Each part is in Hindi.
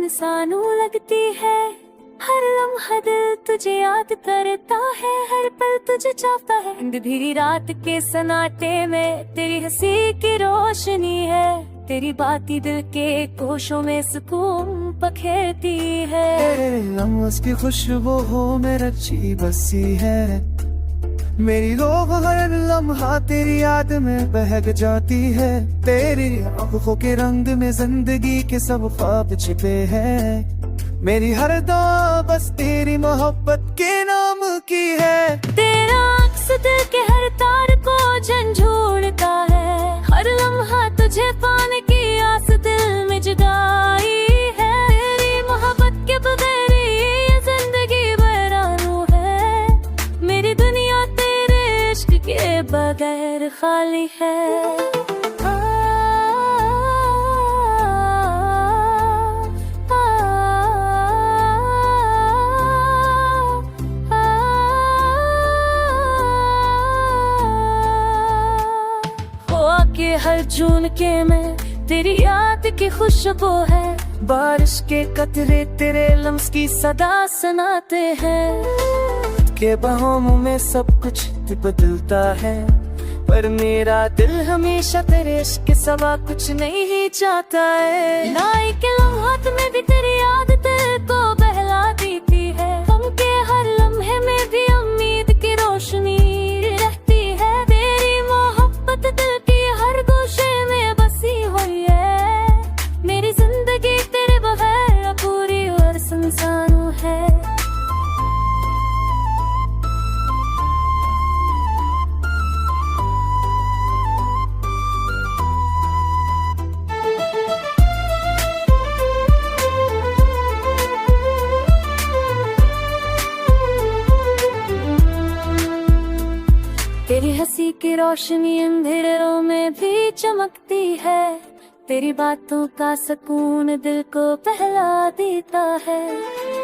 इंसानों लगती है। हर लम्हा दिल तुझे याद करता है, हर पल तुझे चाहता है। अंधेरी रात के सन्नाटे में तेरी हंसी की रोशनी है, तेरी बाती दिल के कोशों में सुकून पखेरती है। तेरे लम्हों की खुशबू हो में रची बसी है, मेरी रूह हर लम्हा तेरी याद में बहक जाती है। तेरी आंखों के रंग में जिंदगी के सब ख्वाब छिपे हैं, मेरी हर दुआ बस तेरी मोहब्बत के नाम की है। तेरा अक्स दिल के हर तार को झंझोड़ता है, हर लम्हा तुझे पाने की आस दिल में जगाई है। तेरी मोहब्बत के बगैर ये जिंदगी बरानू है, मेरी दुनिया तेरे इश्क के बगैर खाली है। के हर जून के में तेरी याद की खुशबू है, बारिश के कतरे तेरे लम्स की सदा सुनाते हैं। के बहावों में सब कुछ बदलता है, पर मेरा दिल हमेशा तेरे इश्क के सिवा कुछ नहीं चाहता है। नाई के लम्हात में भी तेरी याद दिल को बहला देती है, गम के हर लम्हे में भी उम्मीद की रोशनी रहती है। तेरी मोहब्बत दिल की हर गोशे में बसी हुई है, मेरी जिंदगी तेरे बगैर पूरी और सुनसान है। तेरी हंसी की रोशनी अंधेरों में भी चमकती है, तेरी बातों का सुकून दिल को बहला देता है।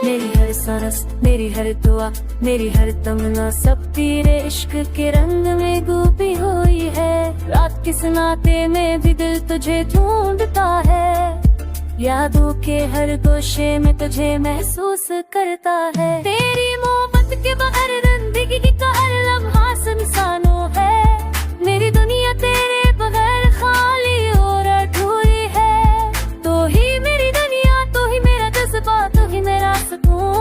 मेरी हर सांस, मेरी हर दुआ, मेरी हर तमन्ना सब तेरे इश्क के रंग में डूबी हुई है। रात के सन्नाटे में भी दिल तुझे ढूंढता है, यादों के हर गोशे में तुझे महसूस करता है। तेरी मोहब्बत के बगैर जिंदगी का हर लम्हा सुनसानो है, मेरी दुनिया तेरे बगैर खाली और अधूरी है। तो ही मेरी दुनिया, तो ही मेरा जज्बा, तो ही मेरा सुकून